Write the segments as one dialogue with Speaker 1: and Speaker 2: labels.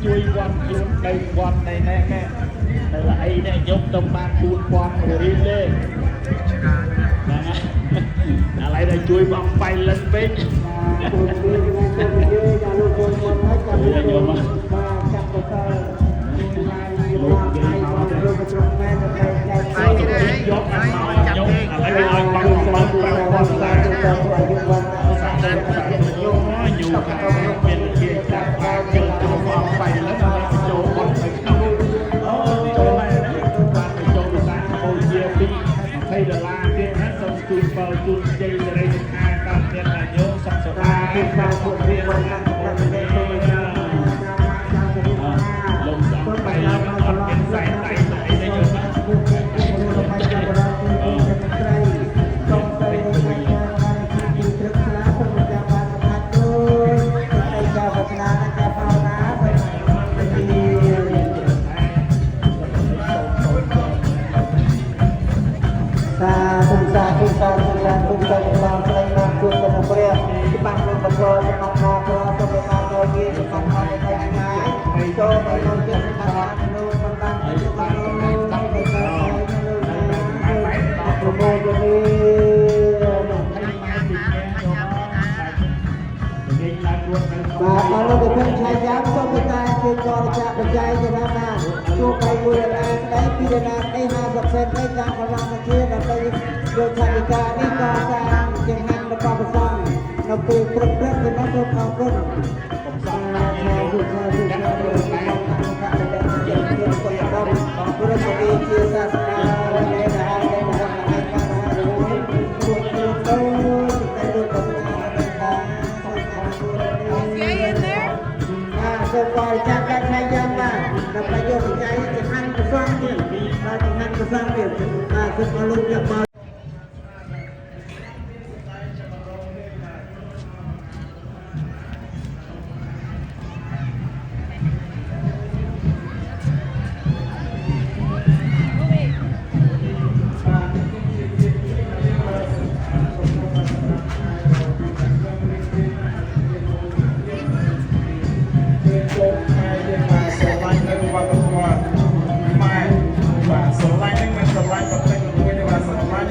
Speaker 1: ជួយវត្តខ្លួននៅវត្តនៃនេះនៅអីនេះយកទៅបាន4,000រៀលទេហ្នឹងហើយឥឡូវដល់ជួយបងបៃលិនពេកយកអត់មកយកឥឡូវឲ្យបងបង5,000ដុល្លារយូរខាងមានជាចាក់បានចូលបងបៃលិនចូលបត់ទៅក្នុងចូលបានបានទៅចូលវិសាកម្ពុជា2 $20ទៀតណាសូមជូនបើជូនជ័យសេរីសុខាកើតមានអាយុសុខសប្បាយបានពុទ្ធវាលោកសំបីអត់មានខ្សែដៃស្អីទេយល់ណាបាទអរលោកប្រធានឆៃយ៉ាសូមបតាជាចរចាបច្ច័យទៅណាណាជួបឲ្យមួយដងស្ដីពីដងនេះ50សេននៃការកម្លាំងជាដើម្បីយកថវិកានេះកសាងជាហានរបស់ប្រសងនៅពេលព្រឹកទៅដល់សូមអរគុណកំសាន្តណាស់មកជួយដល់ប្រសងខាងដែលជាជាសុខភាពព្រមទាំងជាសាសនាដែលដែលសូមបរិច្ចាគការឆៃយ៉ាងណាដើម្បីយកបច្ច័យចំណានប្រសងទៀតដល់ចំណានប្រសងទៀតសូមអរលោកអ្នកមកស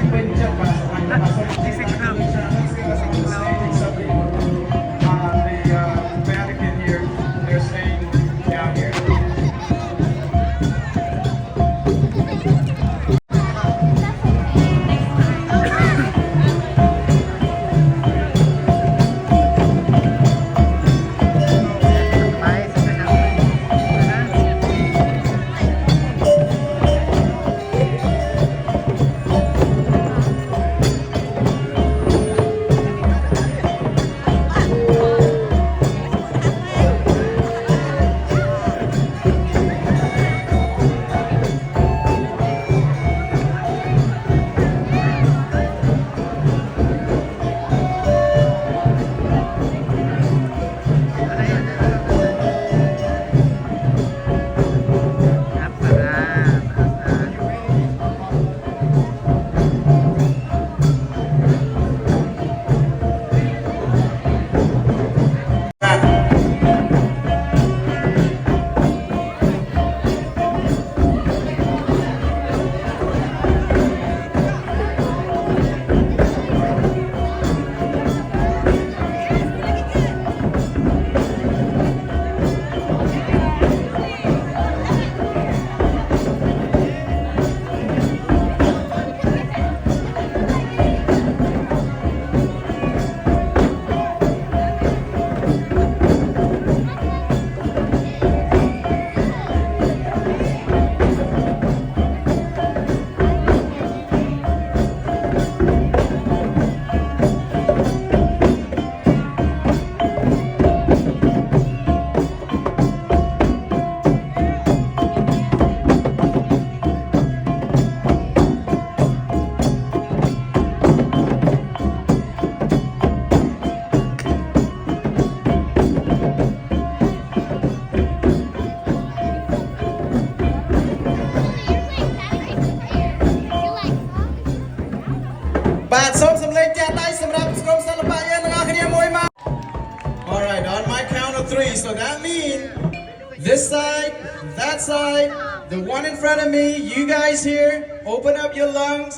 Speaker 2: side, that side, the one in front of me, you guys here, open up your lungs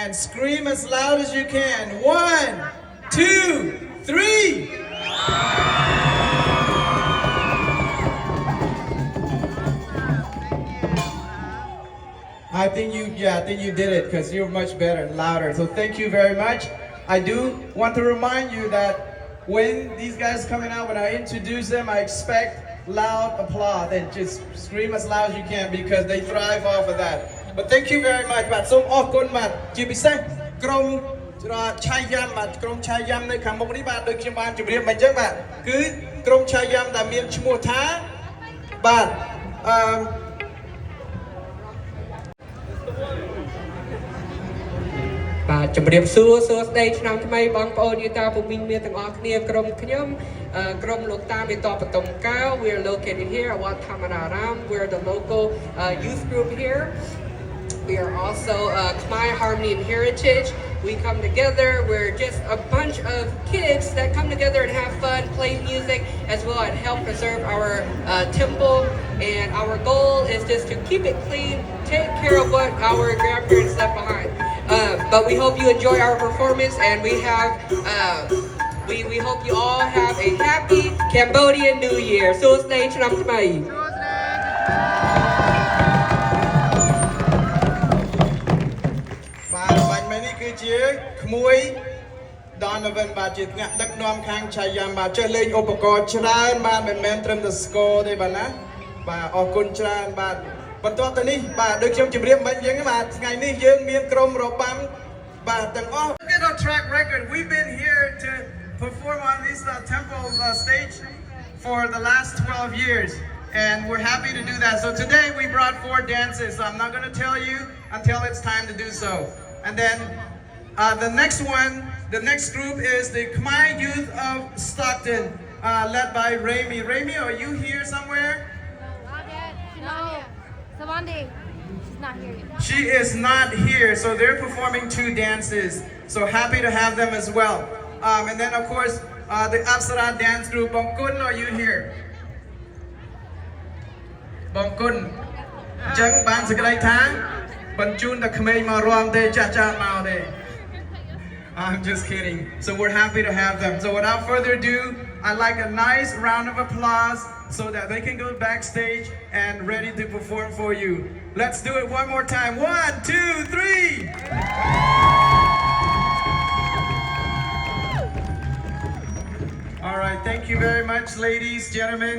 Speaker 2: and scream as loud as you can. 1, 2, 3. I think you did it because you're much better and louder. So thank you very much. I do want to remind you that when these guys coming out, when I introduce them, I expect loud applause and just scream as loud as you can because they thrive off of that. But thank you very much. បាទសូមអរគុណបាទជាពិសេសក្រុមឆាយាមបាទក្រុមឆាយាមនៅខាងមុខនេះបាទដូចខ្ញុំបានជម្រាបមកអញ្ចឹងបាទគឺក្រុមឆាយាមដែលមានឈ្មោះថាបាទ
Speaker 3: បាទជំរាបសួរស្ដីឆ្នាំថ្មីបងប្អូនយាយតាពុំមីងមានទាំងអស់គ្នាក្រុមខ្ញុំក្រុមលោកតាមេតបតុមកៅ we are located here at Wat Thamararam. We're the local youth group here. We are also Khmer Harmony and Heritage. We come together. We're just a bunch of kids that come together and have fun, play music, as well as help preserve our temple. And our goal is just to keep it clean, take care of what our grandparents left behind. But we hope you enjoy our performance, and we have we hope you all have a happy Cambodian New Year. So stay tuned to me.
Speaker 2: បាទបាញ់មិញនេះគឺជាក្មួយ Donovan បាទជាអ្នកដឹកនាំខាងឆាយាមបាទចេះលេងឧបករណ៍ច្រើនបាទមិនមែនត្រឹមតែស្គរទេបាទណាបាទអរគុណច្រើនបាទបន្ទាប់ទៅនេះបាទដូចខ្ញុំជម្រាបមិញអញ្ចឹងបាទថ្ងៃនេះយើងមានក្រុមរបាំបាទទាំងអស់ Get on track record. We've been here to perform on this temple stage for the last 12 years. And we're happy to do that. So today we brought 4 dances. So I'm not going to tell you until it's time to do so. And then the next one, the next group is the Khmer Youth of Stockton, led by Rami. Rami, are you here somewhere?
Speaker 4: No. Savandi. She's not here yet.
Speaker 2: She is not here. So they're performing 2 dances. So happy to have them as well. And then of course, the Apsara dance group. Bangkun, are you here? Bangkun. Jang ban sekedai thang. Banjun the Khmer ma ruam de cha cha mau de. I'm just kidding. So we're happy to have them. So without further ado, I'd like a nice round of applause so that they can go backstage and ready to perform for you. Let's do it one more time. 1, 2, 3. All right, thank you very much, ladies, gentlemen.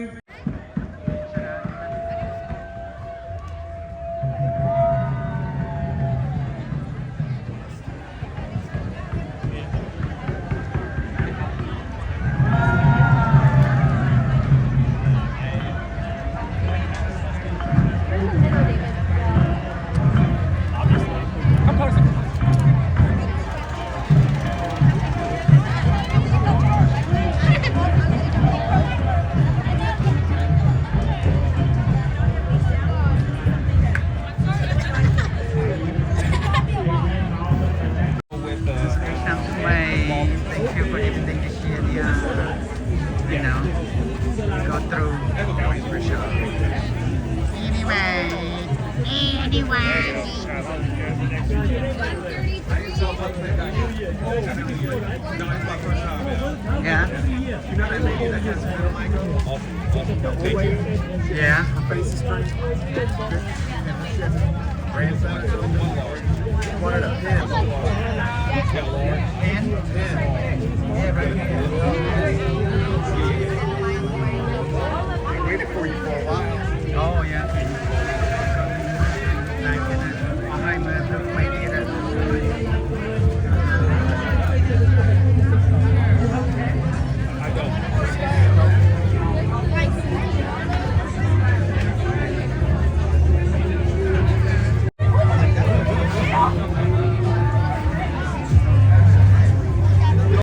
Speaker 5: Thank you for everything this year. You know, go through for sure. Yeah. Yeah. One of the pins. Pin?